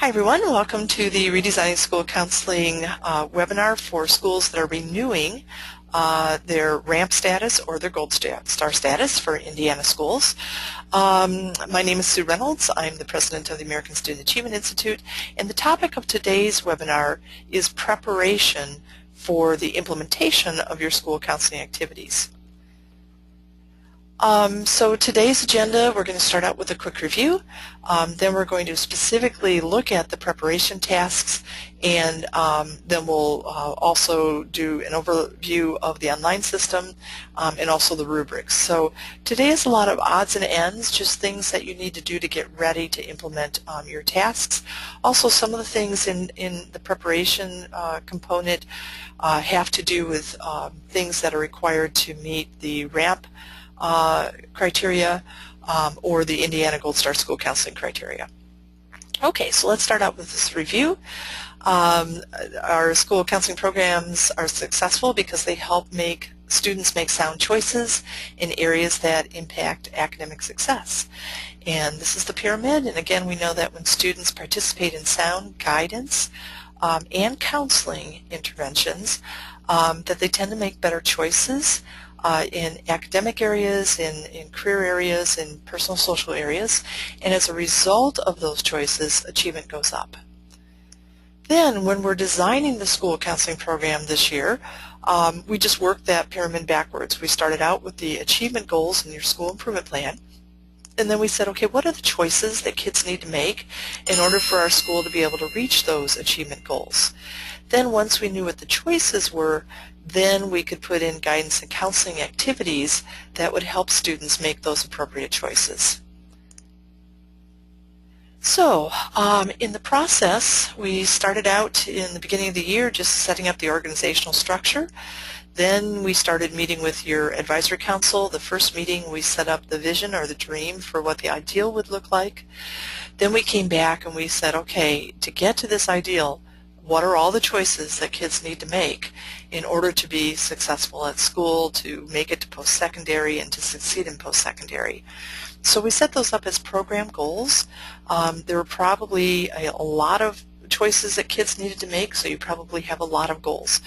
Hi everyone, welcome to the Redesigning School Counseling webinar for schools that are renewing their RAMP status or their Gold Star status for Indiana schools. My name is Sue Reynolds. I'm the president of the American Student Achievement Institute, and the topic of today's webinar is preparation for the implementation of your school counseling activities. So today's agenda, we're going to start out with a quick review. Then we're going to specifically look at the preparation tasks, and then we'll also do an overview of the online system and also the rubrics. So today is a lot of odds and ends, just things that you need to do to get ready to implement your tasks. Also, some of the things in the preparation component have to do with things that are required to meet the RAMP criteria or the Indiana Gold Star School Counseling criteria. Okay, so let's start out with this review. Our school counseling programs are successful because they help students make sound choices in areas that impact academic success. And this is the pyramid, and again, we know that when students participate in sound guidance and counseling interventions, that they tend to make better choices in academic areas, in career areas, in personal social areas, and as a result of those choices, achievement goes up. Then when we're designing the school counseling program this year, we just worked that pyramid backwards. We started out with the achievement goals in your school improvement plan, and then we said, okay, what are the choices that kids need to make in order for our school to be able to reach those achievement goals? Then once we knew what the choices were, then we could put in guidance and counseling activities that would help students make those appropriate choices. So in the process, we started out in the beginning of the year just setting up the organizational structure. Then we started meeting with your advisory council. The first meeting we set up the vision or the dream for what the ideal would look like. Then we came back and we said, okay, to get to this ideal, what are all the choices that kids need to make in order to be successful at school, to make it to post-secondary, and to succeed in post-secondary? So we set those up as program goals. There were probably a lot of choices that kids needed to make, so you probably have a lot of goals.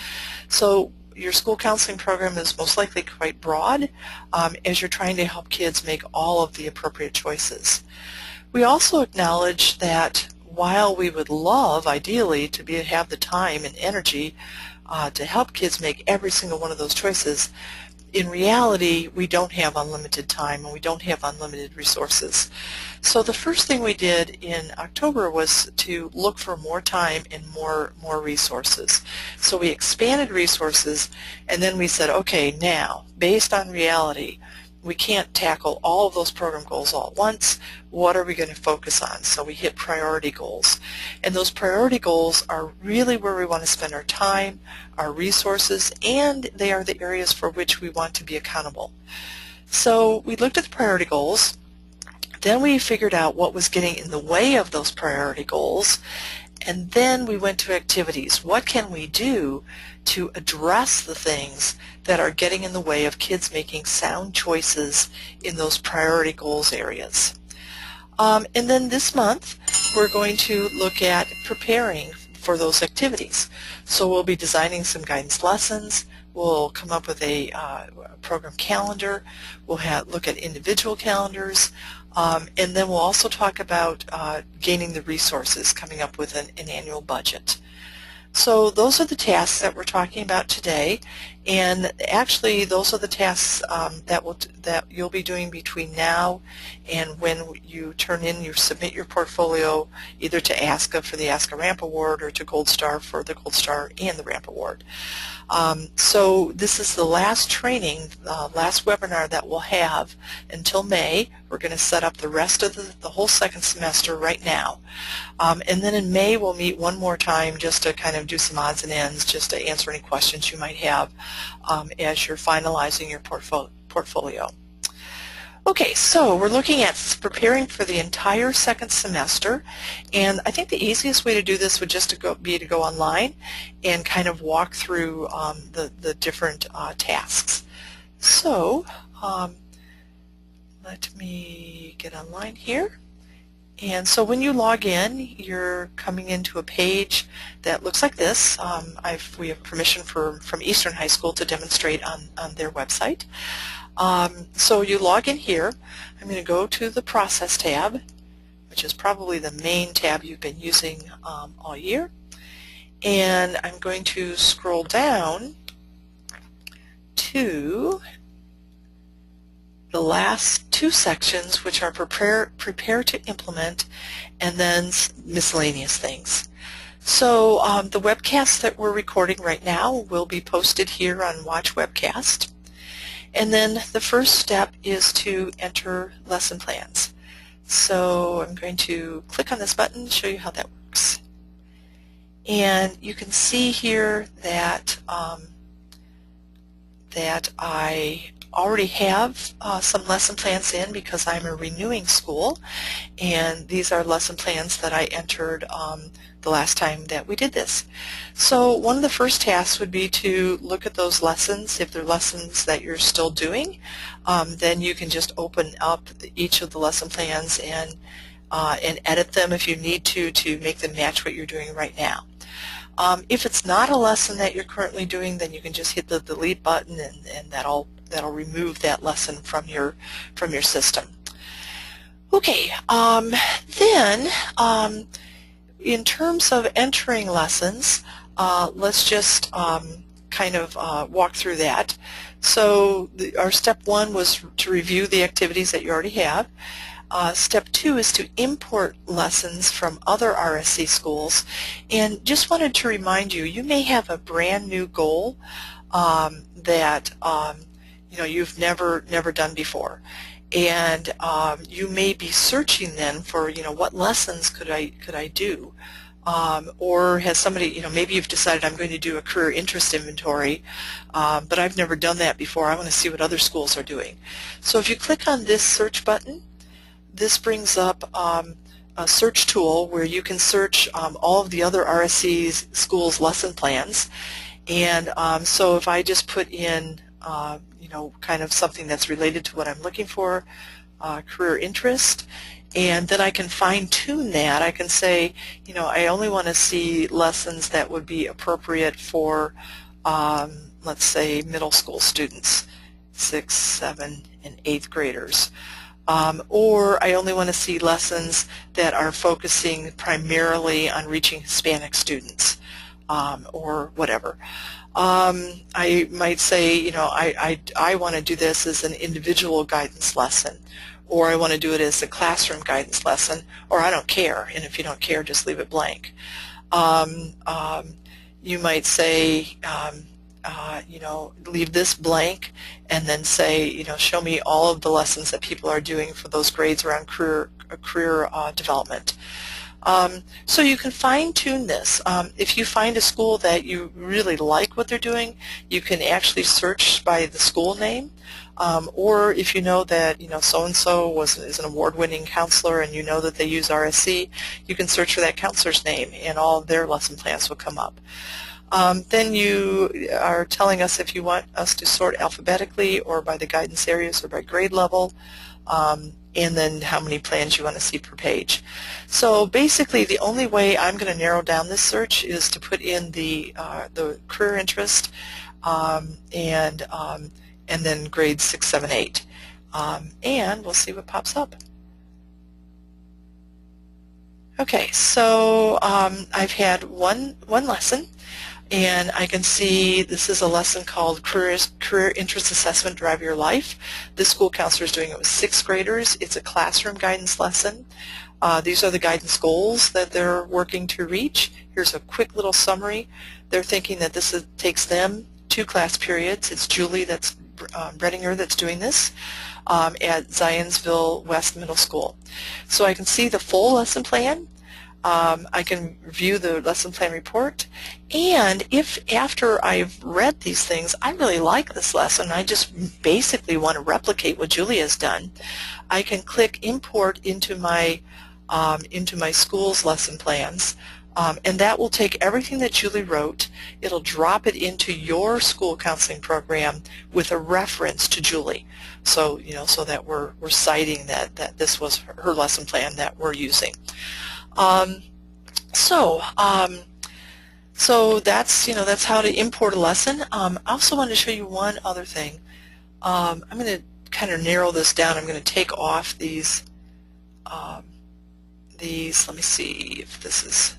So your school counseling program is most likely quite broad as you're trying to help kids make all of the appropriate choices. We also acknowledge that while we would love, ideally, to have the time and energy to help kids make every single one of those choices, in reality, we don't have unlimited time and we don't have unlimited resources. So the first thing we did in October was to look for more time and more resources. So we expanded resources, and then we said, okay, now, based on reality, we can't tackle all of those program goals all at once. What are we going to focus on? So we hit priority goals. And those priority goals are really where we want to spend our time, our resources, and they are the areas for which we want to be accountable. So we looked at the priority goals. Then we figured out what was getting in the way of those priority goals. And then we went to activities. What can we do to address the things that are getting in the way of kids making sound choices in those priority goals areas? And then this month, we're going to look at preparing for those activities. So we'll be designing some guidance lessons. We'll come up with a program calendar. We'll look at individual calendars. And then we'll also talk about gaining the resources, coming up with an annual budget. So those are the tasks that we're talking about today, and actually those are the tasks that you'll be doing between now and when you submit your portfolio either to ASCA for the ASCA RAMP Award or to Gold Star for the Gold Star and the RAMP Award. So this is the last training, last webinar that we'll have until May. We're going to set up the rest of the whole second semester right now. And then in May we'll meet one more time just to kind of do some odds and ends, just to answer any questions you might have as you're finalizing your portfolio. Okay, so we're looking at preparing for the entire second semester, and I think the easiest way to do this would just be to go online and kind of walk through the different tasks. So let me get online here, And so when you log in, you're coming into a page that looks like this. We have permission from Eastern High School to demonstrate on their website. So you log in here. I'm going to go to the Process tab, which is probably the main tab you've been using all year. And I'm going to scroll down to the last two sections, which are prepare to implement, and then miscellaneous things. So the webcast that we're recording right now will be posted here on Watch Webcast. And then the first step is to enter lesson plans. So I'm going to click on this button to show you how that works. And you can see here that that I already have some lesson plans in because I'm a renewing school, and these are lesson plans that I entered the last time that we did this. So one of the first tasks would be to look at those lessons. If they're lessons that you're still doing, then you can just open up each of the lesson plans and edit them if you need to make them match what you're doing right now. If it's not a lesson that you're currently doing, then you can just hit the delete button, and that'll remove that lesson from your system. Okay, then in terms of entering lessons, let's just kind of walk through that. So our step one was to review the activities that you already have. Step two is to import lessons from other RSC schools, and just wanted to remind you, you may have a brand new goal that you've never done before, and you may be searching then for what lessons could I do, or has somebody maybe you've decided I'm going to do a career interest inventory, but I've never done that before. I want to see what other schools are doing. So if you click on this search button, this brings up a search tool where you can search all of the other RSC schools' lesson plans. And so if I just put in, kind of something that's related to what I'm looking for, career interest, and then I can fine-tune that. I can say, I only want to see lessons that would be appropriate for, let's say, middle school students, 6th, 7th, and 8th graders. Or I only want to see lessons that are focusing primarily on reaching Hispanic students, or whatever. I might say, I want to do this as an individual guidance lesson, or I want to do it as a classroom guidance lesson, or I don't care, and if you don't care, just leave it blank. You might say, leave this blank, and then say, show me all of the lessons that people are doing for those grades around career development. So you can fine-tune this. If you find a school that you really like what they're doing, you can actually search by the school name, or if you know that so-and-so is an award-winning counselor and you know that they use RSC, you can search for that counselor's name and all of their lesson plans will come up. Then you are telling us if you want us to sort alphabetically or by the guidance areas or by grade level, and then how many plans you want to see per page. So basically the only way I'm going to narrow down this search is to put in the career interest and then grades 6, 7, 8. And we'll see what pops up. Okay, so I've had one lesson. And I can see this is a lesson called Career Interest Assessment Drive Your Life. This school counselor is doing it with 6th graders. It's a classroom guidance lesson. These are the guidance goals that they're working to reach. Here's a quick little summary. They're thinking that this takes them 2 class periods. It's Julie Bredinger that's doing this at Zionsville West Middle School. So I can see the full lesson plan. I can view the lesson plan report, and if after I've read these things I really like this lesson, I just basically want to replicate what Julie has done, I can click import into my school's lesson plans, And that will take everything that Julie wrote, it'll drop it into your school counseling program with a reference to Julie. So, so that we're citing that this was her lesson plan that we're using. So that's how to import a lesson. I also want to show you one other thing. I'm going to kind of narrow this down. I'm going to take off these. Let me see if this is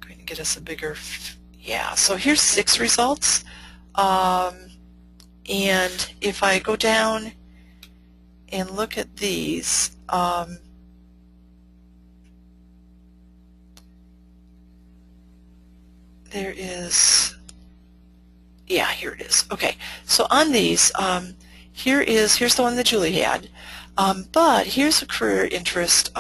going to get us a bigger. Yeah. So here's 6 results, and if I go down and look at these. There is, yeah, here it is. Okay, so on these, here's the one that Julie had, but here's a career interest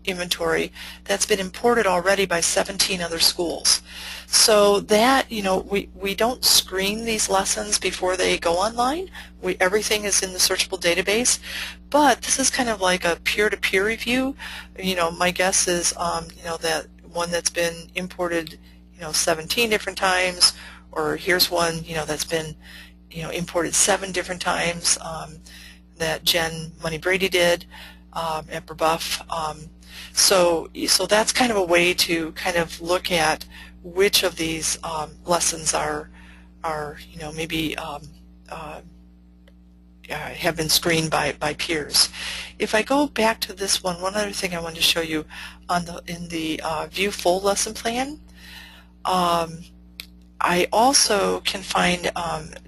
inventory that's been imported already by 17 other schools. So that, we don't screen these lessons before they go online. Everything is in the searchable database, but this is kind of like a peer-to-peer review. My guess is, that one that's been imported 17 different times, or here's one that's been imported 7 different times that Jen Money Brady did at Brebuff. So that's kind of a way to kind of look at which of these lessons are maybe have been screened by peers. If I go back to this one other thing I wanted to show you in the View Full Lesson Plan. I also can find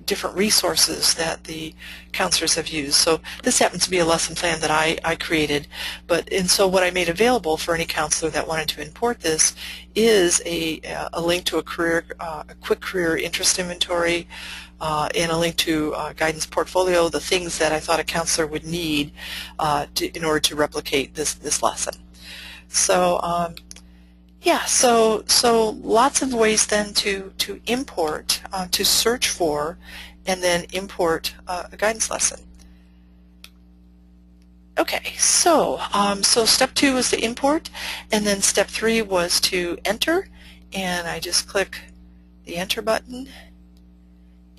different resources that the counselors have used. So this happens to be a lesson plan that I created, and so what I made available for any counselor that wanted to import this is a link to a quick career interest inventory, and a link to guidance portfolio, the things that I thought a counselor would need in order to replicate this lesson. So yeah, so lots of ways then to import, to search for, and then import a guidance lesson. Okay, so step 2 was to import, and then step 3 was to enter, and I just click the enter button,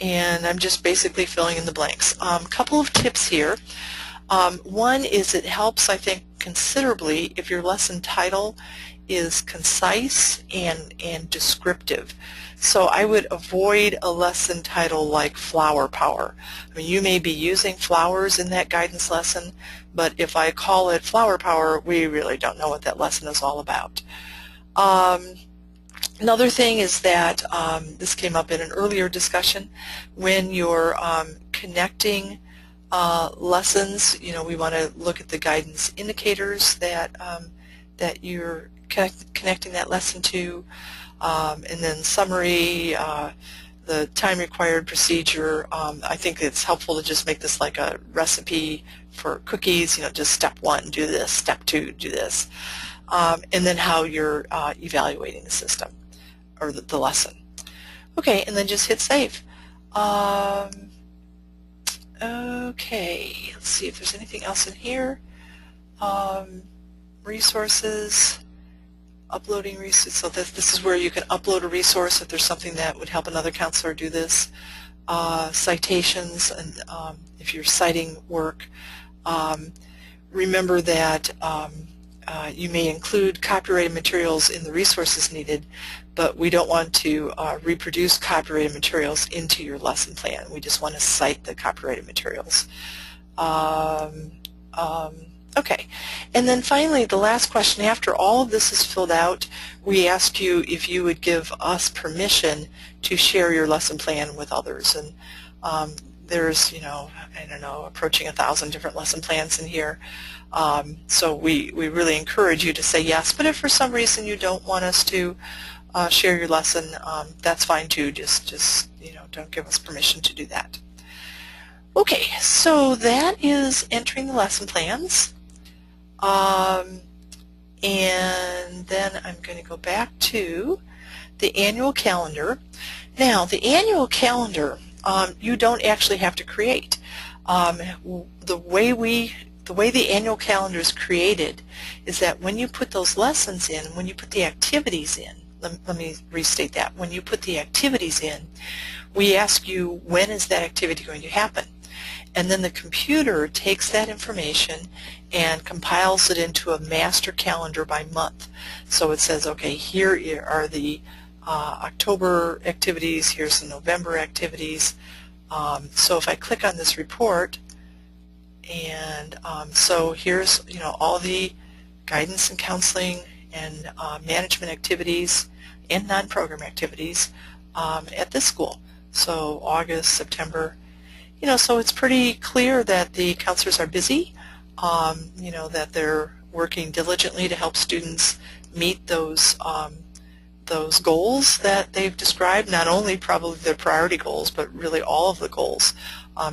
and I'm just basically filling in the blanks. Couple of tips here. One is it helps, I think, considerably if your lesson title is concise and descriptive. So I would avoid a lesson title like Flower Power. I mean, you may be using flowers in that guidance lesson, but if I call it Flower Power, we really don't know what that lesson is all about. Another thing is that this came up in an earlier discussion. When you're connecting lessons, we want to look at the guidance indicators that you're connecting that lesson to, and then summary, the time required procedure. I think it's helpful to just make this like a recipe for cookies, just step 1, do this, step 2, do this, and then how you're evaluating the system or the lesson. Okay, and then just hit save. Okay, let's see if there's anything else in here. Resources, uploading resources. So this is where you can upload a resource if there's something that would help another counselor do this. Citations, and if you're citing work, remember that you may include copyrighted materials in the resources needed, but we don't want to reproduce copyrighted materials into your lesson plan. We just want to cite the copyrighted materials. Okay, and then finally, the last question, after all of this is filled out, we ask you if you would give us permission to share your lesson plan with others. And there's, I don't know, approaching 1,000 different lesson plans in here. So we really encourage you to say yes, but if for some reason you don't want us to share your lesson, that's fine too. Just don't give us permission to do that. Okay, so that is entering the lesson plans. And then I'm going to go back to the annual calendar. Now, the annual calendar, you don't actually have to create. The way the annual calendar is created is that when you put those lessons in, when you put the activities in, let me restate that. When you put the activities in, we ask you, when is that activity going to happen? And then the computer takes that information and compiles it into a master calendar by month. So it says, okay, here are the October activities, here's the November activities. So if I click on this report, and so here's all the guidance and counseling and management activities and non-program activities at this school. So August, September, so it's pretty clear that the counselors are busy, that they're working diligently to help students meet those goals that they've described, not only probably the priority goals, but really all of the goals,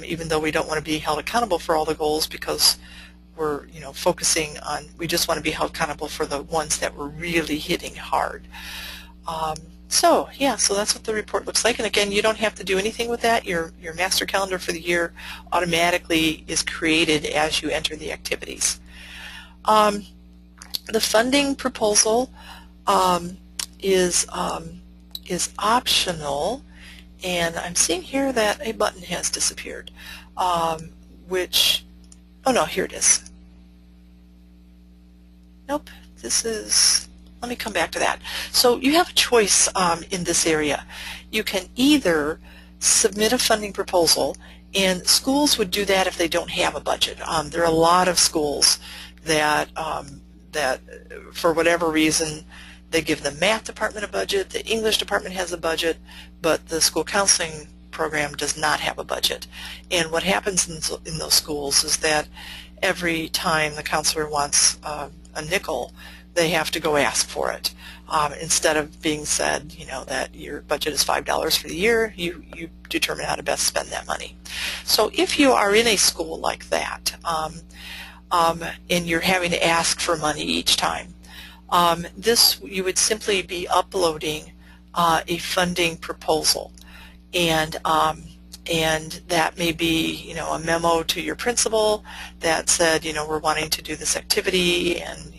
even though we don't want to be held accountable for all the goals because we're focusing on, we just want to be held accountable for the ones that we're really hitting hard. So yeah, so that's what the report looks like. And again, you don't have to do anything with that. Your master calendar for the year automatically is created as you enter the activities. The funding proposal is optional, and I'm seeing here that a button has disappeared, which, oh no, here it is. Nope, this is, let me come back to that. So you have a choice in this area. You can either submit a funding proposal, and schools would do that if they don't have a budget. There are a lot of schools that, that for whatever reason, they give the math department a budget, the English department has a budget, but the school counseling program does not have a budget. And what happens in those schools is that every time the counselor wants a nickel, they have to go ask for it. Instead of being said, that your budget is $5 for the year, you determine how to best spend that money. So if you are in a school like that, and you're having to ask for money each time, you would simply be uploading a funding proposal, and that may be a memo to your principal that said we're wanting to do this activity, and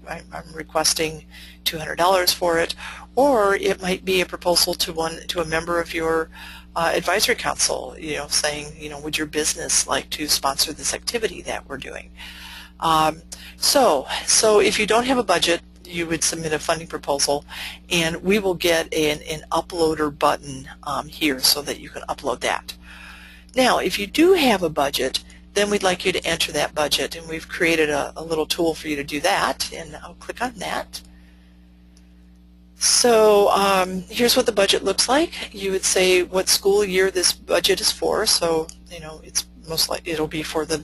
I'm requesting $200 for it, or it might be a proposal to a member of your advisory council, saying would your business like to sponsor this activity that we're doing. So if you don't have a budget, you would submit a funding proposal, and we will get an uploader button here so that you can upload that. Now, if you do have a budget, then we'd like you to enter that budget, and we've created a little tool for you to do that, and I'll click on that. So here's what the budget looks like. You would say what school year this budget is for, so it's most likely it'll be for the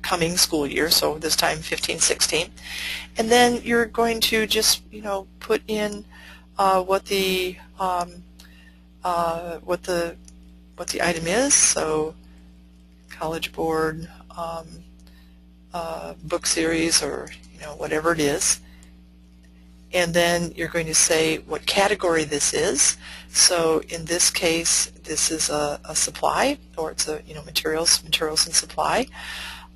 coming school year, so this time 15-16, and then you're going to just put in what the item is, so College Board book series, or whatever it is, and then you're going to say what category this is. So in this case, this is a supply, or it's a materials and supply.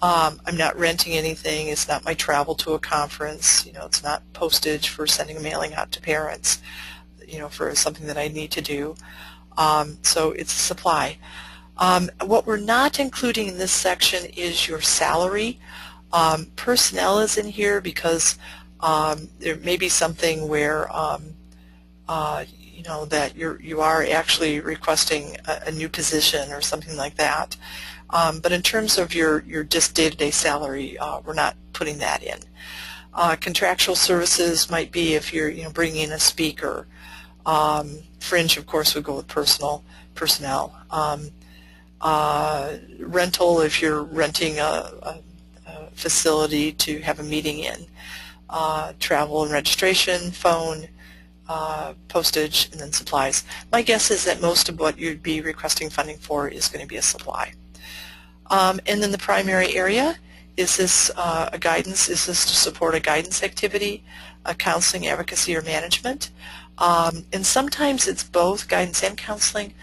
I'm not renting anything. It's not my travel to a conference. It's not postage for sending a mailing out to parents, for something that I need to do. So it's a supply. What we're not including in this section is your salary. Personnel is in here because there may be something where that you are actually requesting a new position or something like that. But in terms of your just day-to-day salary, we're not putting that in. Contractual services might be if you're bringing in a speaker. Fringe, of course, would go with personnel. Rental, if you're renting a facility to have a meeting in. Travel and registration, phone, postage, and then supplies. My guess is that most of what you'd be requesting funding for is going to be a supply. And then the primary area, is this a guidance? Is this to support a guidance activity, a counseling, advocacy, or management? And sometimes it's both guidance and counseling.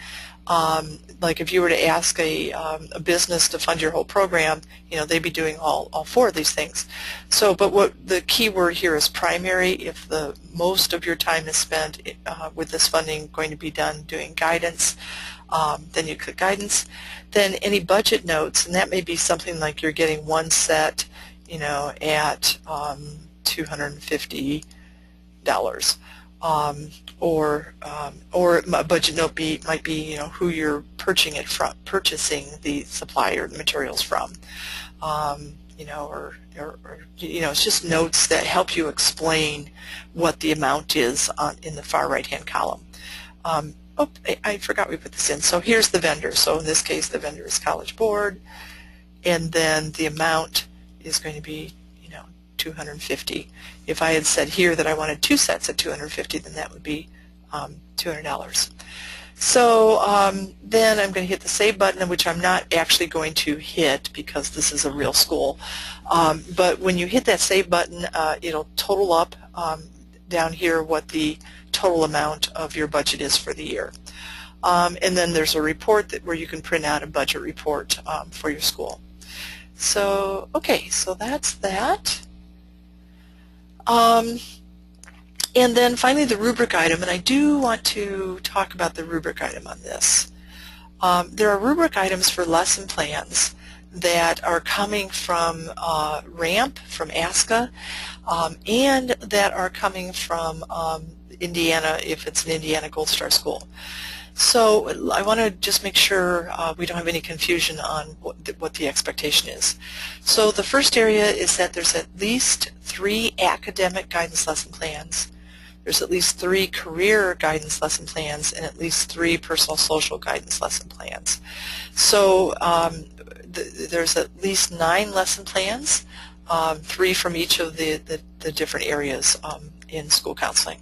Like if you were to ask a business to fund your whole program, they'd be doing all four of these things. So, but what the key word here is primary. If the most of your time is spent with this funding going to be done doing guidance, then you click guidance. Then any budget notes, and that may be something like you're getting one set, at $250. Or a budget note might be who you're purchasing the supply or the materials from, or it's just notes that help you explain what the amount is in the far right hand column. Oh, I forgot we put this in. So here's the vendor. So in this case, the vendor is College Board, and then the amount is going to be $250. If I had said here that I wanted two sets at $250, then that would be $200. So then I'm going to hit the save button, which I'm not actually going to hit because this is a real school. But when you hit that save button, it'll total up down here what the total amount of your budget is for the year. And then there's a report where you can print out a budget report for your school. So, okay, so that's that. And then finally the rubric item, and I do want to talk about the rubric item on this. There are rubric items for lesson plans that are coming from RAMP, from ASCA, and that are coming from Indiana if it's an Indiana Gold Star school. So I want to just make sure we don't have any confusion on what the expectation is. So the first area is that there's at least 3 academic guidance lesson plans, there's at least 3 career guidance lesson plans, and at least 3 personal social guidance lesson plans. So there's at least 9 lesson plans, 3 from each of the different areas in school counseling.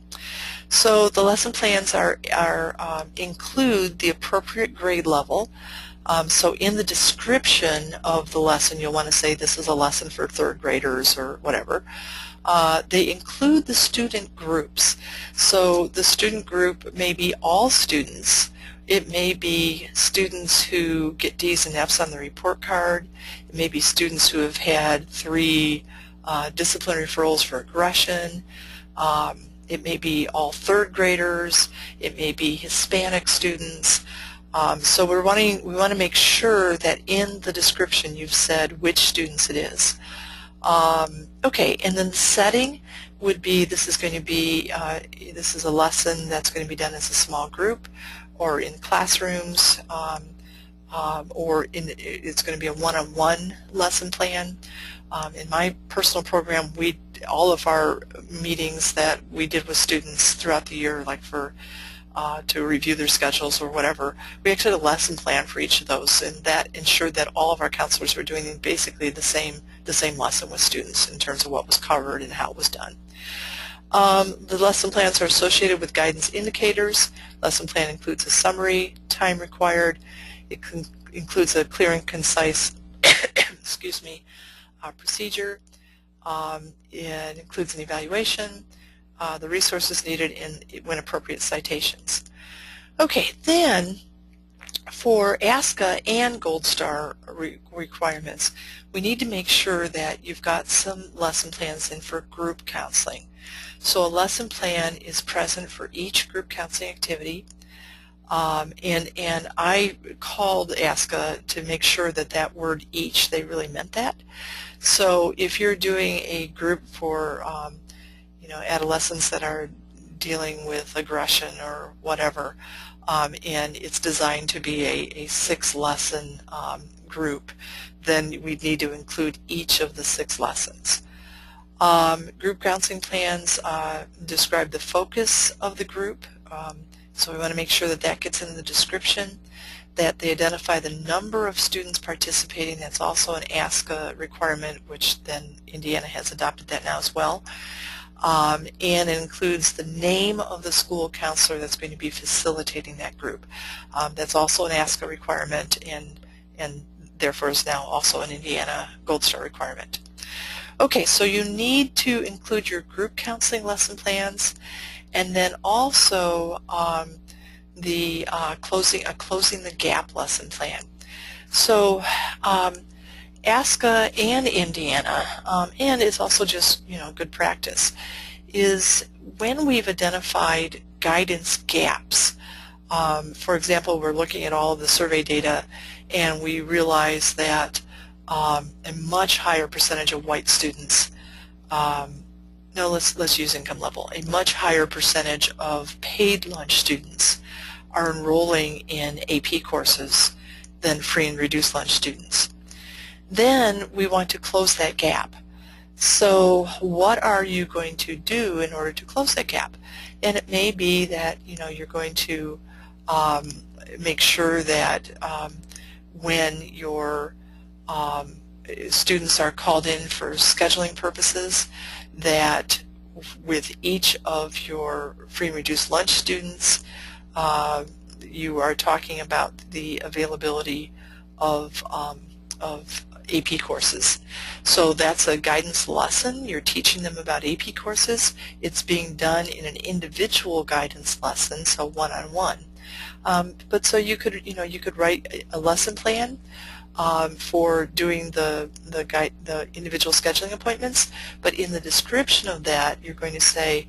So the lesson plans include the appropriate grade level. So in the description of the lesson, you'll want to say this is a lesson for 3rd graders or whatever. They include the student groups. So the student group may be all students. It may be students who get D's and F's on the report card. It may be students who have had 3 disciplinary referrals for aggression. It may be all 3rd graders. It may be Hispanic students. So we want to make sure that in the description you've said which students it is. Okay, and then the setting would be this is a lesson that's going to be done as a small group or in classrooms, or it's going to be a one-on-one lesson plan. In my personal program, all of our meetings that we did with students throughout the year, like to review their schedules or whatever, we actually had a lesson plan for each of those, and that ensured that all of our counselors were doing basically the same lesson with students in terms of what was covered and how it was done. The lesson plans are associated with guidance indicators. Lesson plan includes a summary, time required. It includes a clear and concise excuse me, procedure. It includes an evaluation, the resources needed, and when appropriate, citations. Okay, then for ASCA and Gold Star requirements, we need to make sure that you've got some lesson plans in for group counseling. So a lesson plan is present for each group counseling activity. And I called ASCA to make sure that word each, they really meant that. So if you're doing a group for adolescents that are dealing with aggression or whatever, and it's designed to be a 6-lesson group, then we need to include each of the 6 lessons. Group counseling plans describe the focus of the group. So we want to make sure that gets in the description, that they identify the number of students participating. That's also an ASCA requirement, which then Indiana has adopted that now as well. And it includes the name of the school counselor that's going to be facilitating that group. That's also an ASCA requirement, and therefore is now also an Indiana Gold Star requirement. Okay, so you need to include your group counseling lesson plans, and then also the closing the gap lesson plan. So ASCA and Indiana, and it's also just good practice, is when we've identified guidance gaps. For example, we're looking at all of the survey data and we realize that a much higher percentage of white students, no, let's use income level, a much higher percentage of paid lunch students are enrolling in AP courses than free and reduced lunch students. Then we want to close that gap. So what are you going to do in order to close that gap? And it may be that you're going to make sure that when your students are called in for scheduling purposes, that with each of your free and reduced lunch students, you are talking about the availability of AP courses. So that's a guidance lesson. You're teaching them about AP courses. It's being done in an individual guidance lesson, so one-on-one. But so you could write a lesson plan for doing the individual scheduling appointments, but in the description of that you're going to say,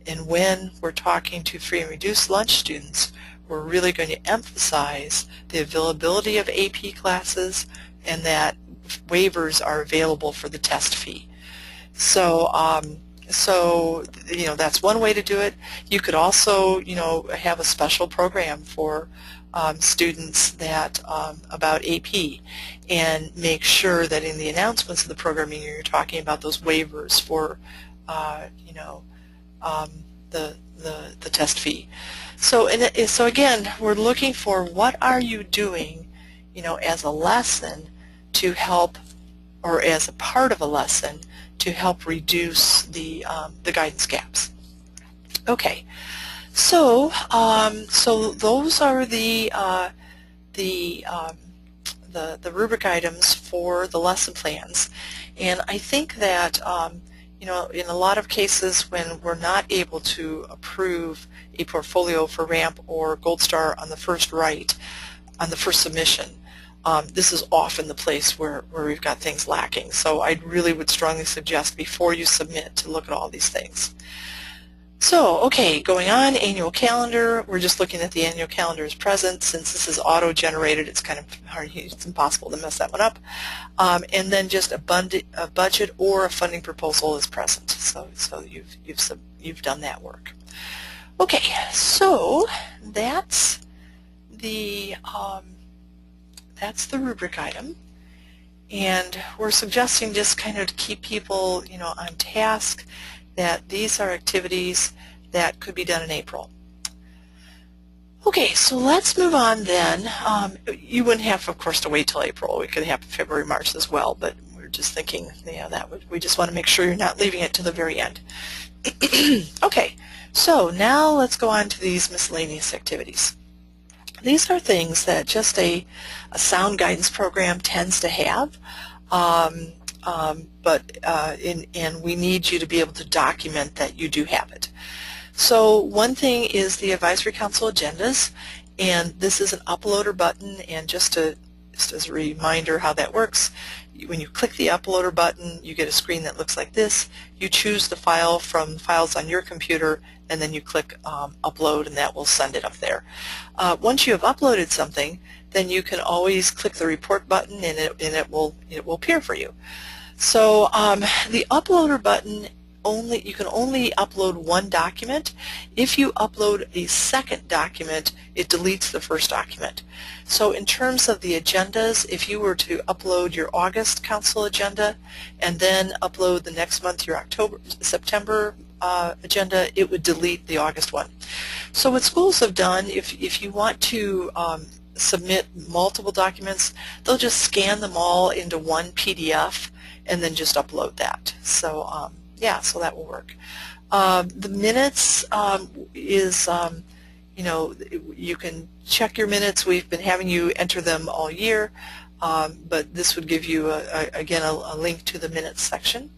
and when we're talking to free and reduced lunch students, we're really going to emphasize the availability of AP classes and that waivers are available for the test fee. So that's one way to do it. You could also have a special program for students that about AP, and make sure that in the announcements of the programming you're talking about those waivers for the test fee. So again, we're looking for what are you doing as a lesson to help, or as a part of a lesson to help reduce the guidance gaps. Okay, so those are the rubric items for the lesson plans, and I think that in a lot of cases when we're not able to approve a portfolio for RAMP or Gold Star on the first write, on the first submission, this is often the place where we've got things lacking. So I really would strongly suggest before you submit to look at all these things. So, okay, going on, annual calendar. We're just looking at the annual calendar as present. Since this is auto-generated, it's kind of hard, it's impossible to mess that one up. And then just a budget or a funding proposal is present. So you've done that work. Okay, so that's the rubric item, and we're suggesting just kind of to keep people on task, that these are activities that could be done in April. Okay, so let's move on then. You wouldn't have, of course, to wait till April. It could happen February, March as well, but we're just thinking, we just want to make sure you're not leaving it to the very end. Okay, so now let's go on to these miscellaneous activities. These are things that just a sound guidance program tends to have, and we need you to be able to document that you do have it. So one thing is the Advisory Council agendas, and this is an uploader button, and just as a reminder how that works, when you click the uploader button, you get a screen that looks like this. You choose the file from files on your computer, and then you click upload, and that will send it up there. Once you have uploaded something, then you can always click the report button, and it will appear for you. So the uploader button, you can only upload one document. If you upload a second document, it deletes the first document. So in terms of the agendas, if you were to upload your August Council agenda and then upload the next month your September agenda, it would delete the August one. So what schools have done, if you want to submit multiple documents, they'll just scan them all into one PDF and then just upload that. So yeah, so that will work. The minutes is, you can check your minutes. We've been having you enter them all year, but this would give you, again, a link to the minutes section.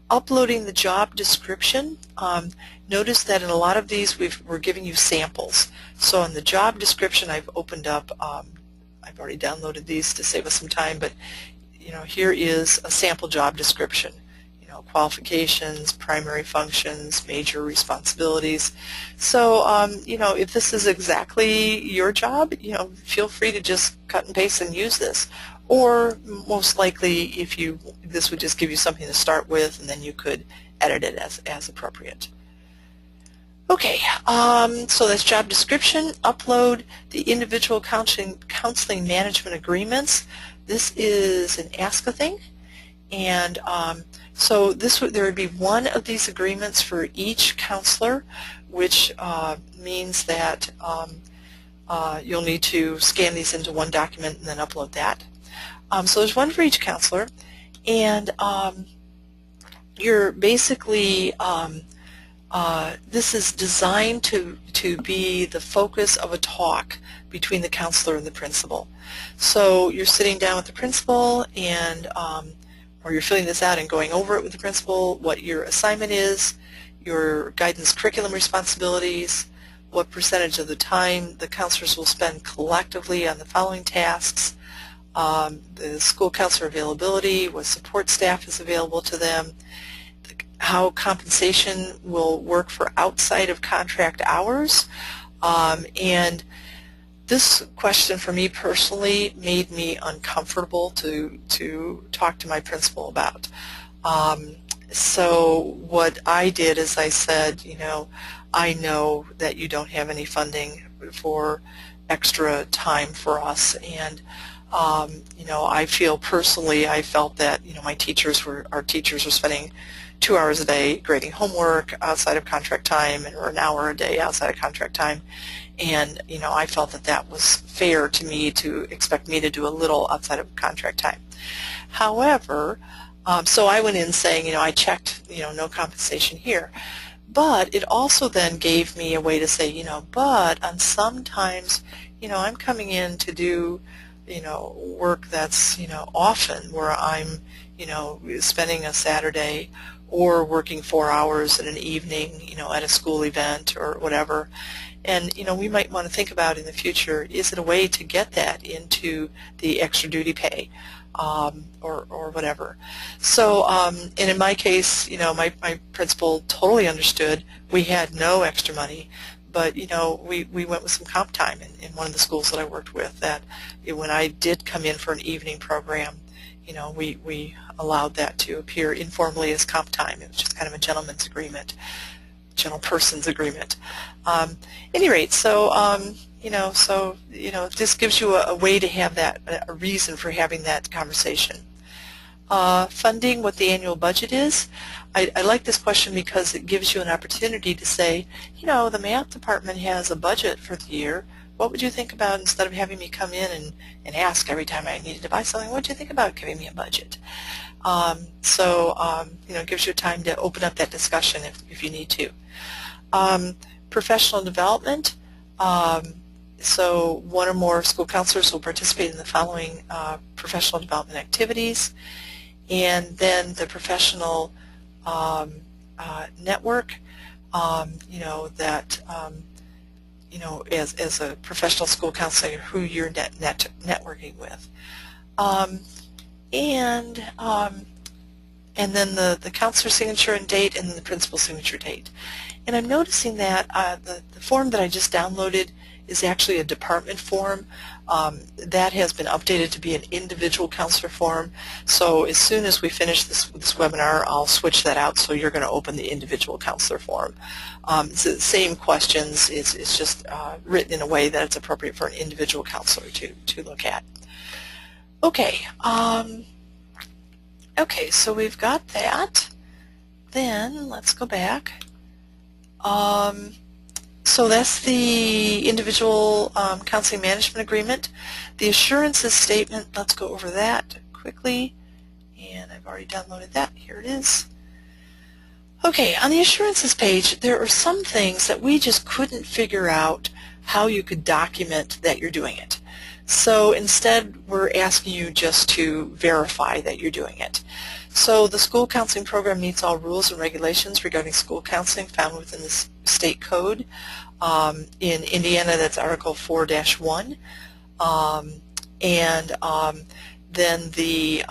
Uploading the job description. Notice that in a lot of these we're giving you samples. So in the job description I've opened up, I've already downloaded these to save us some time, but here is a sample job description. Qualifications, primary functions, major responsibilities. So if this is exactly your job, feel free to just cut and paste and use this. Or most likely, this would just give you something to start with, and then you could edit it as appropriate. Okay, so that's job description. Upload the individual counseling management agreements. This is an ASCA thing, and so there would be one of these agreements for each counselor, which means that you'll need to scan these into one document and then upload that. So there's one for each counselor, and you're basically this is designed to be the focus of a talk between the counselor and the principal. So you're sitting down with the principal, and or you're filling this out and going over it with the principal, what your assignment is, your guidance curriculum responsibilities, what percentage of the time the counselors will spend collectively on the following tasks, the school counselor availability, what support staff is available to them, how compensation will work for outside of contract hours. And this question for me personally made me uncomfortable to talk to my principal about. So what I did is I said, I know that you don't have any funding for extra time for us, and I feel personally, I felt that our teachers were spending 2 hours a day grading homework outside of contract time, or an hour a day outside of contract time, and I felt that that was fair to me to expect me to do a little outside of contract time. However, so I went in saying, I checked, no compensation here. But it also then gave me a way to say, but on sometimes, I'm coming in to do, work that's, often where I'm, spending a Saturday or working 4 hours in an evening, at a school event or whatever. And, we might want to think about in the future, is it a way to get that into the extra duty pay? Or whatever. So, and in my case, my principal totally understood. We had no extra money, but we went with some comp time in one of the schools that I worked with. That when I did come in for an evening program, we allowed that to appear informally as comp time. It was just kind of a gentleman's agreement, general person's agreement. At any rate, so this gives you a way to have that, a reason for having that conversation. Funding, what the annual budget is. I like this question because it gives you an opportunity to say, the math department has a budget for the year. What would you think about, instead of having me come in and ask every time I needed to buy something, what would you think about giving me a budget? It gives you time to open up that discussion if you need to. Professional development. So one or more school counselors will participate in the following professional development activities. And then the professional network, as a professional school counselor, who you're networking with. And then the counselor signature and date, and then the principal signature date. And I'm noticing that the form that I just downloaded is actually a department form. That has been updated to be an individual counselor form. So as soon as we finish this webinar, I'll switch that out, so you're going to open the individual counselor form. It's the same questions. It's just written in a way that it's appropriate for an individual counselor to look at. Okay. Okay, so we've got that. Then let's go back. So that's the individual counseling management agreement. The assurances statement, let's go over that quickly. And I've already downloaded that. Here it is. Okay, on the assurances page, there are some things that we just couldn't figure out how you could document that you're doing it. So instead, we're asking you just to verify that you're doing it. So the school counseling program meets all rules and regulations regarding school counseling found within the state code. In Indiana, that's Article 4-1. Then the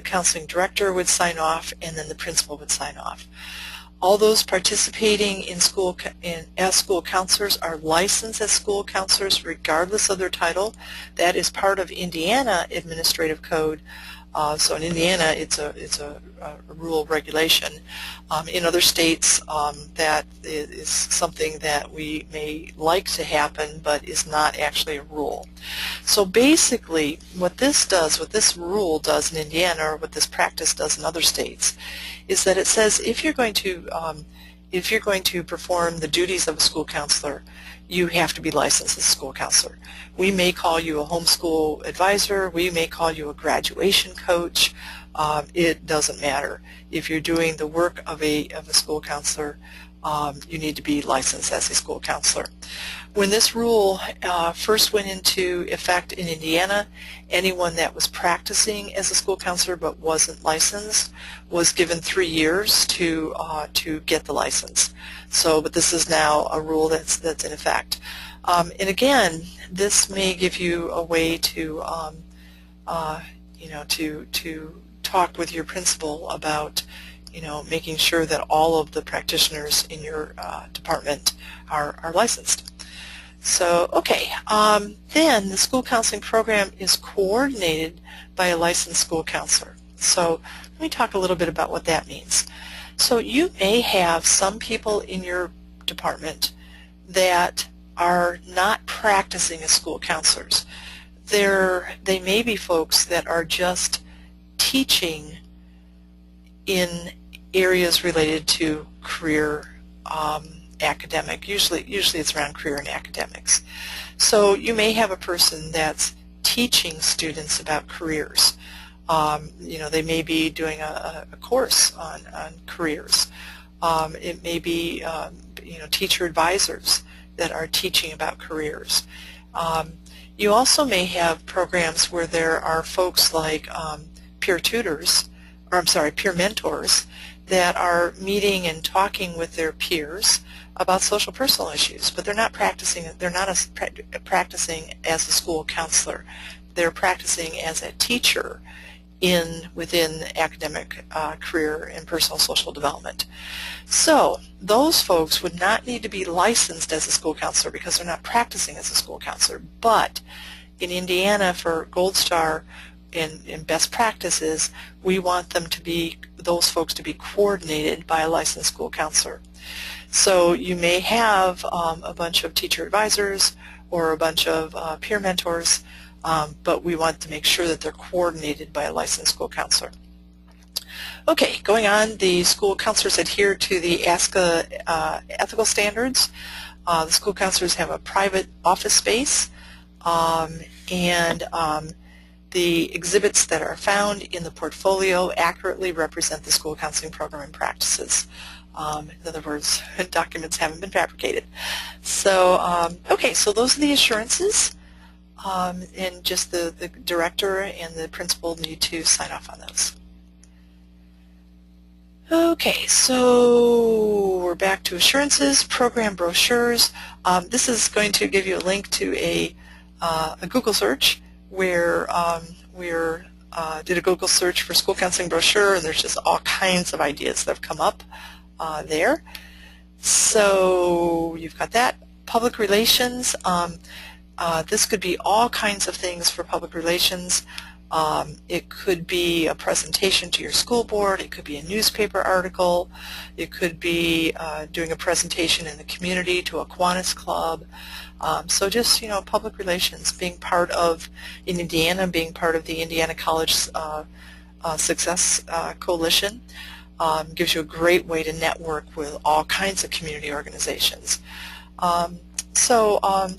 counseling director would sign off, and then the principal would sign off. All those participating in as school counselors are licensed as school counselors regardless of their title. That is part of Indiana Administrative Code. So in Indiana, it's a rule regulation. In other states, that is something that we may like to happen, but is not actually a rule. So basically, what this rule does in Indiana, or what this practice does in other states, is that it says if you're going to perform the duties of a school counselor, you have to be licensed as a school counselor. We may call you a homeschool advisor, we may call you a graduation coach, it doesn't matter. If you're doing the work of a school counselor, you need to be licensed as a school counselor. When this rule first went into effect in Indiana, anyone that was practicing as a school counselor but wasn't licensed was given 3 years to get the license. So, but this is now a rule that's in effect. And again, this may give you a way to, to talk with your principal about, making sure that all of the practitioners in your department are licensed. So, okay, then the school counseling program is coordinated by a licensed school counselor. So let me talk a little bit about what that means. So you may have some people in your department that are not practicing as school counselors. They may be folks that are just teaching in areas related to career, academic. Usually it's around career and academics. So you may have a person that's teaching students about careers. They may be doing a course on careers. It may be teacher advisors that are teaching about careers. You also may have programs where there are folks like peer tutors, or peer mentors, that are meeting and talking with their peers about social personal issues, but they're not practicing. They're not practicing as a school counselor. They're practicing as a teacher within academic, career, and personal social development. So those folks would not need to be licensed as a school counselor because they're not practicing as a school counselor. But in Indiana, for Gold Star and best practices, we want those folks to be coordinated by a licensed school counselor. So you may have a bunch of teacher advisors or a bunch of peer mentors, but we want to make sure that they're coordinated by a licensed school counselor. Okay, going on, the school counselors adhere to the ASCA ethical standards. The school counselors have a private office space, and the exhibits that are found in the portfolio accurately represent the school counseling program and practices. In other words, documents haven't been fabricated. So, okay, so those are the assurances. And just the director and the principal need to sign off on those. Okay, so we're back to assurances, program brochures. This is going to give you a link to a Google search where we did a Google search for school counseling brochure, and there's just all kinds of ideas that have come up there. So you've got that. Public relations. This could be all kinds of things for public relations. It could be a presentation to your school board. It could be a newspaper article. It could be doing a presentation in the community to a Kiwanis club. So just, public relations, being part of, in Indiana, being part of the Indiana College Success Coalition gives you a great way to network with all kinds of community organizations.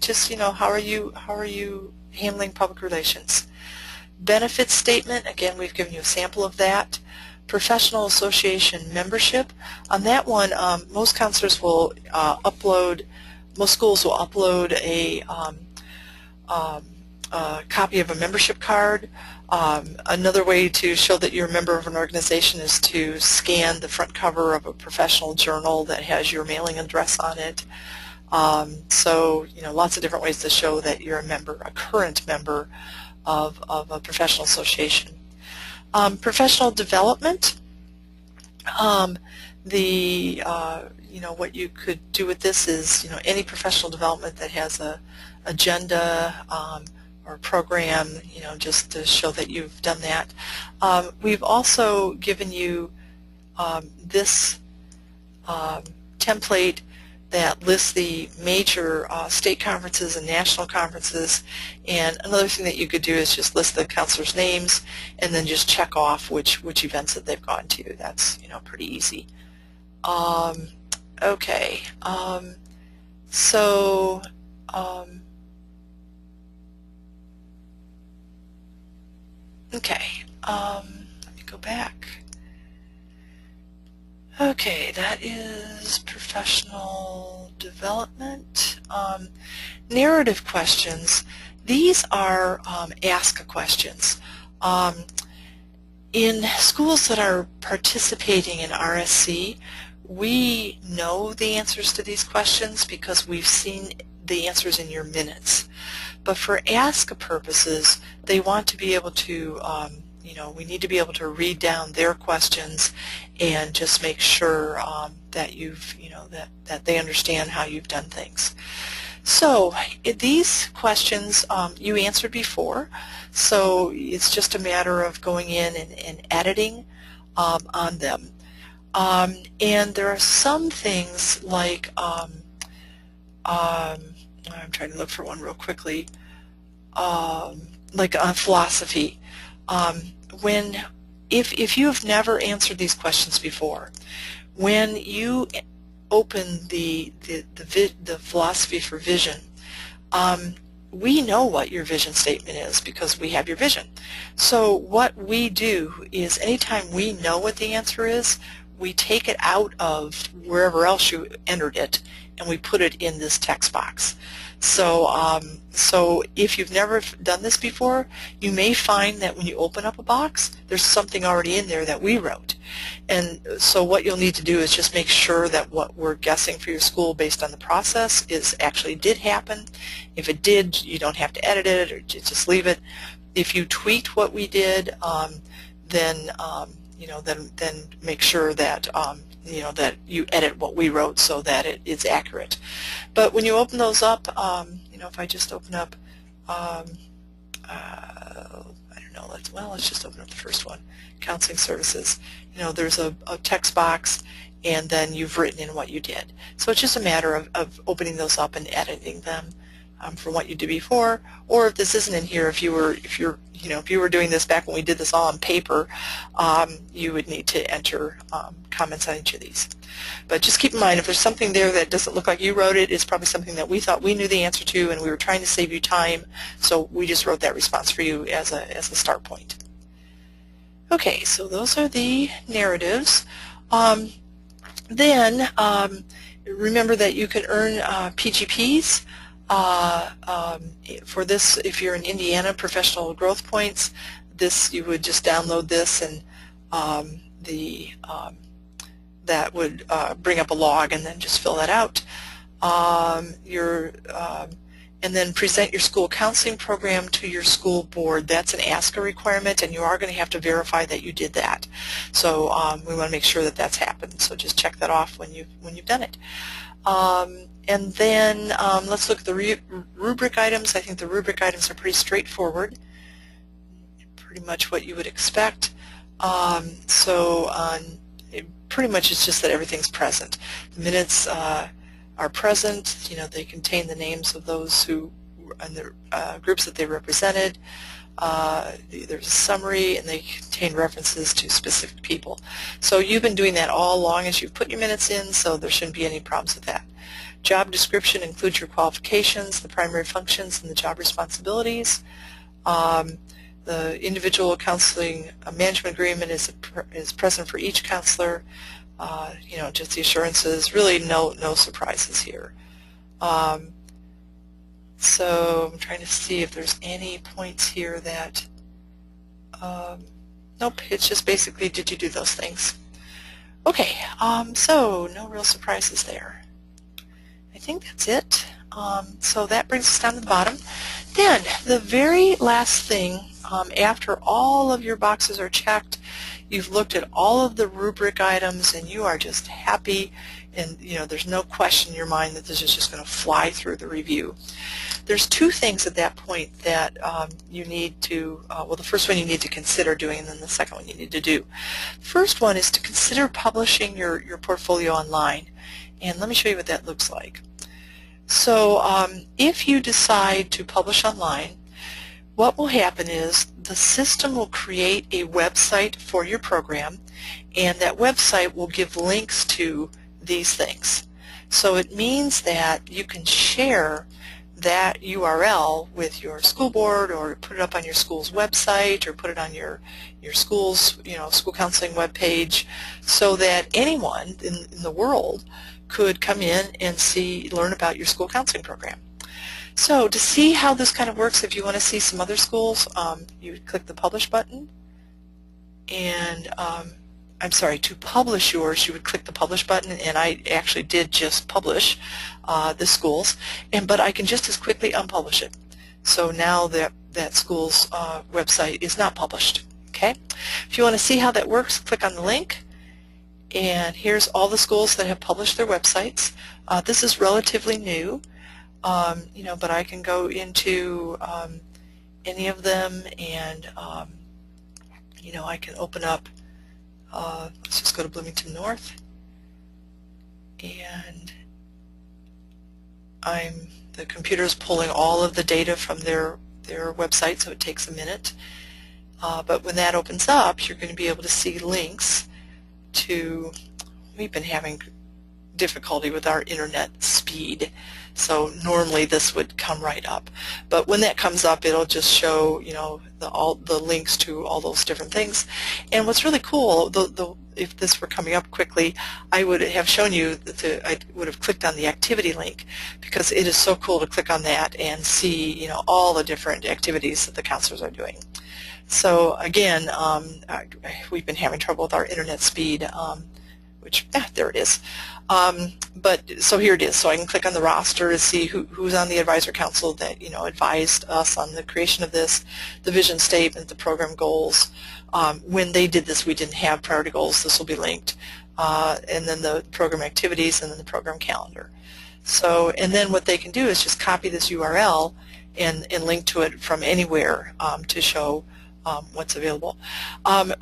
Just, how are you handling public relations? Benefits statement, again, we've given you a sample of that. Professional association membership. On that one, most counselors will most schools will upload copy of a membership card. Another way to show that you're a member of an organization is to scan the front cover of a professional journal that has your mailing address on it. So, lots of different ways to show that you're a member, a current member of a professional association. Professional development. What you could do with this is, any professional development that has a agenda or program, just to show that you've done that. We've also given you this template that lists the major state conferences and national conferences, and another thing that you could do is just list the counselors' names and then just check off which events that they've gone to. That's pretty easy. Okay, let me go back. Okay, that is professional development. Narrative questions. These are ask questions. In schools that are participating in RSC, we know the answers to these questions because we've seen the answers in your minutes. But for ask purposes, they want to be able to we need to be able to read down their questions and just make sure that you've, that they understand how you've done things. So these questions you answered before, so it's just a matter of going in and editing on them. And there are some things like, I'm trying to look for one real quickly, like philosophy. If you have never answered these questions before, when you open the philosophy for vision, we know what your vision statement is because we have your vision. So what we do is anytime we know what the answer is, we take it out of wherever else you entered it and we put it in this text box. So, so if you've never done this before, you may find that when you open up a box, there's something already in there that we wrote. And so what you'll need to do is just make sure that what we're guessing for your school based on the process is actually did happen. If it did, you don't have to edit it or just leave it. If you tweaked what we did, then then make sure that that you edit what we wrote so that it's accurate. But when you open those up, if I just open up, I don't know, let's just open up the first one, counseling services. There's a text box, and then you've written in what you did. So it's just a matter of opening those up and editing them from what you did before. Or if this isn't in here, if you were doing this back when we did this all on paper, you would need to enter comments on each of these. But just keep in mind, if there's something there that doesn't look like you wrote it, it's probably something that we thought we knew the answer to, and we were trying to save you time, so we just wrote that response for you as a start point. Okay, so those are the narratives. Then remember that you can earn PGPs. For this, if you're in Indiana, professional growth points, this you would just download this, and that would bring up a log, and then just fill that out. And then present your school counseling program to your school board. That's an ASCA requirement, and you are going to have to verify that you did that. So we want to make sure that that's happened. So just check that off when you've done it. And then let's look at the rubric items. I think the rubric items are pretty straightforward, pretty much what you would expect. Pretty much it's just that everything's present. The minutes are present. They contain the names of those who and the groups that they represented. There's a summary, and they contain references to specific people. So you've been doing that all along as you've put your minutes in, so there shouldn't be any problems with that. Job description includes your qualifications, the primary functions, and the job responsibilities. The individual counseling management agreement is present for each counselor. Just the assurances. Really, no surprises here. So I'm trying to see if there's any points here that, nope, it's just basically did you do those things. Okay, so no real surprises there. I think that's it. So that brings us down to the bottom. Then the very last thing, after all of your boxes are checked, you've looked at all of the rubric items and you are just happy, and there's no question in your mind that this is just going to fly through the review. There's two things at that point that you need to, well, the first one you need to consider doing, and then the second one you need to do. First one is to consider publishing your portfolio online, and let me show you what that looks like. So if you decide to publish online, what will happen is the system will create a website for your program, and that website will give links to these things. So it means that you can share that URL with your school board, or put it up on your school's website, or put it on your school's school counseling webpage, so that anyone in the world could come in and learn about your school counseling program. So to see how this kind of works, if you want to see some other schools, you would click the Publish button, and I'm sorry, to publish yours, you would click the Publish button, and I actually did just publish the schools, but I can just as quickly unpublish it. So now that school's website is not published. Okay? If you want to see how that works, click on the link. And here's all the schools that have published their websites. This is relatively new, but I can go into any of them, and I can open up. Let's just go to Bloomington North, and the computer is pulling all of the data from their website, so it takes a minute. But when that opens up, you're going to be able to see links to, we've been having difficulty with our internet speed, so normally this would come right up, but when that comes up, it'll just show all the links to all those different things. And what's really cool, if this were coming up quickly, I would have shown you that I would have clicked on the activity link, because it is so cool to click on that and see all the different activities that the counselors are doing. So again, we've been having trouble with our internet speed, there it is. But so here it is. So I can click on the roster to see who's on the advisor council that advised us on the creation of this, the vision statement, the program goals. When they did this, we didn't have priority goals. This will be linked, and then the program activities, and then the program calendar. So, and then what they can do is just copy this URL and link to it from anywhere to show what's available.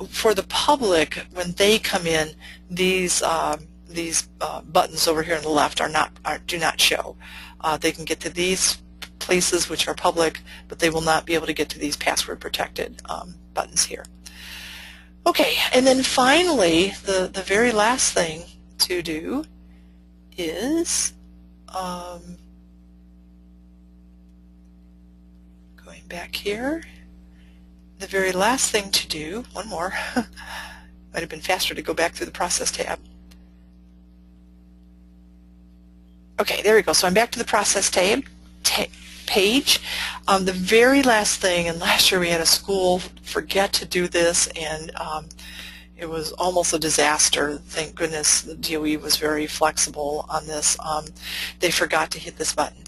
For the public, when they come in, these buttons over here on the left do not show. They can get to these places which are public, but they will not be able to get to these password protected buttons here. Okay, and then finally, the very last thing to do is going back here. The very last thing to do, one more, might have been faster to go back through the process tab. Okay, there we go. So I'm back to the process tab page. The very last thing, and last year we had a school forget to do this, and it was almost a disaster. Thank goodness the DOE was very flexible on this. They forgot to hit this button.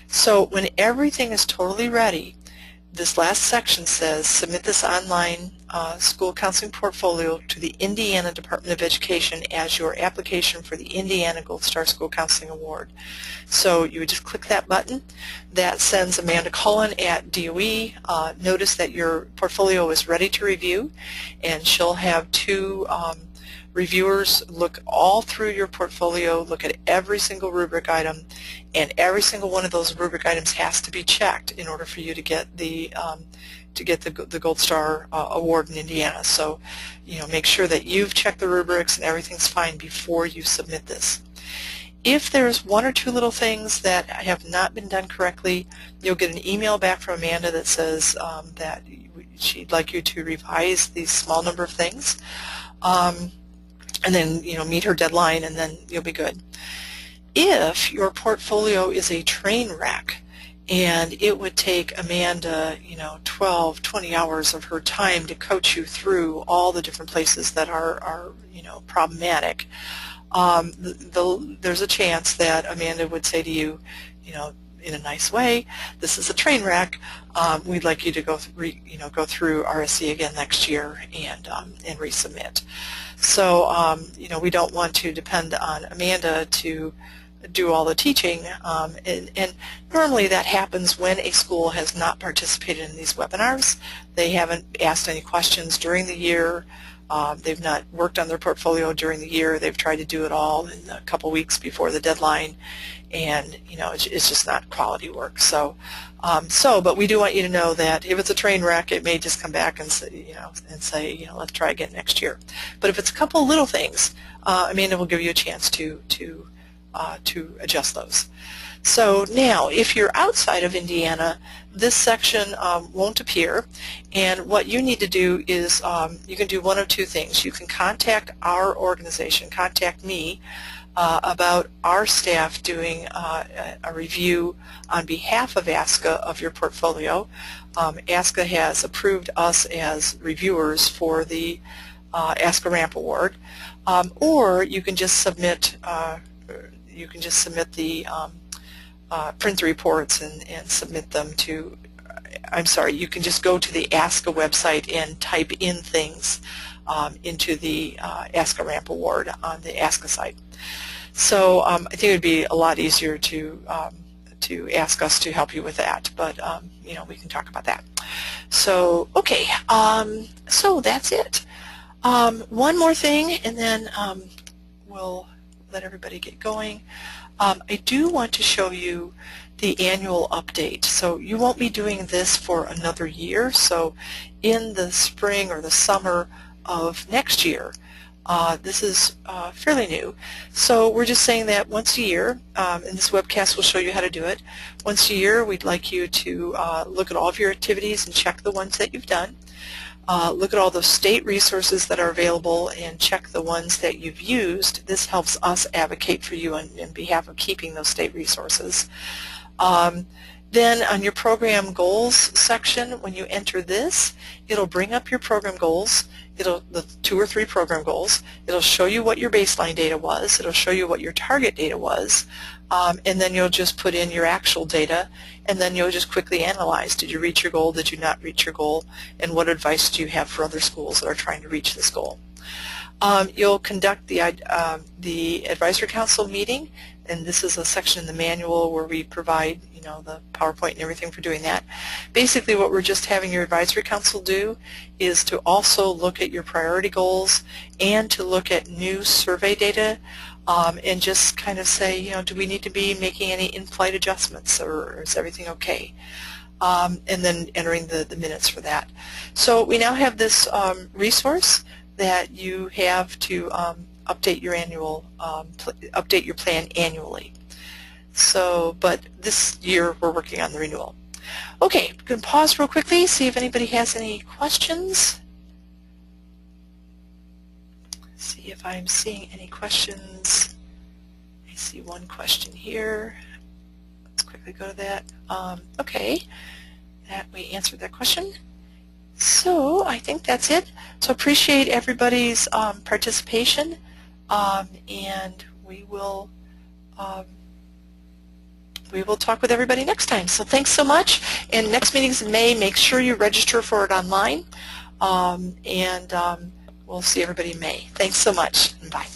So when everything is totally ready, this last section says, submit this online school counseling portfolio to the Indiana Department of Education as your application for the Indiana Gold Star School Counseling Award. So you would just click that button. That sends Amanda Cullen at DOE. Notice that your portfolio is ready to review, and she'll have two reviewers look all through your portfolio, look at every single rubric item, and every single one of those rubric items has to be checked in order for you to get the Gold Star Award in Indiana. So, make sure that you've checked the rubrics and everything's fine before you submit this. If there's one or two little things that have not been done correctly, you'll get an email back from Amanda that says that she'd like you to revise these small number of things. And then meet her deadline, and then you'll be good. If your portfolio is a train wreck and it would take Amanda, 12, 20 hours of her time to coach you through all the different places that are problematic. There's a chance that Amanda would say to you, in a nice way, this is a train wreck. We'd like you to go through RSC again next year and resubmit. So we don't want to depend on Amanda to do all the teaching, and normally that happens when a school has not participated in these webinars. They haven't asked any questions during the year. They've not worked on their portfolio during the year. They've tried to do it all in a couple weeks before the deadline, and it's just not quality work. So, but we do want you to know that if it's a train wreck, it may just come back and say, let's try again next year. But if it's a couple little things, Amanda will give you a chance to adjust those. So now, if you're outside of Indiana, this section won't appear, and what you need to do is you can do one of two things. You can contact our organization, contact me, about our staff doing a review on behalf of ASCA of your portfolio. ASCA has approved us as reviewers for the ASCA Ramp Award, or you can just submit the print the reports and submit them to, you can just go to the ASCA website and type in things into the ASCA Ramp Award on the ASCA site. So I think it would be a lot easier to ask us to help you with that, but we can talk about that. So okay, so that's it. One more thing, and then we'll let everybody get going. I do want to show you the annual update. So you won't be doing this for another year. So in the spring or the summer of next year, this is fairly new. So we're just saying that once a year, and this webcast will show you how to do it, once a year we'd like you to look at all of your activities and check the ones that you've done. Look at all the state resources that are available and check the ones that you've used. This helps us advocate for you on behalf of keeping those state resources. Then on your program goals section, when you enter this, it'll bring up your program goals. The 2 or 3 program goals. It'll show you what your baseline data was. It'll show you what your target data was. And then you'll just put in your actual data, and then you'll just quickly analyze. Did you reach your goal? Did you not reach your goal? And what advice do you have for other schools that are trying to reach this goal? You'll conduct the advisory council meeting, and this is a section in the manual where we provide the PowerPoint and everything for doing that. Basically what we're just having your advisory council do is to also look at your priority goals and to look at new survey data, and just kind of say, do we need to be making any in-flight adjustments, or is everything okay? And then entering the minutes for that. So we now have this resource that you have to update your update your plan annually. So, but this year we're working on the renewal. Okay, we can pause real quickly, see if anybody has any questions. See if I'm seeing any questions. I see one question here. Let's quickly go to that. Okay, that we answered that question. So I think that's it. So appreciate everybody's participation, and we will talk with everybody next time. So thanks so much. And next meeting's in May. Make sure you register for it online, and we'll see everybody in May. Thanks so much, and bye.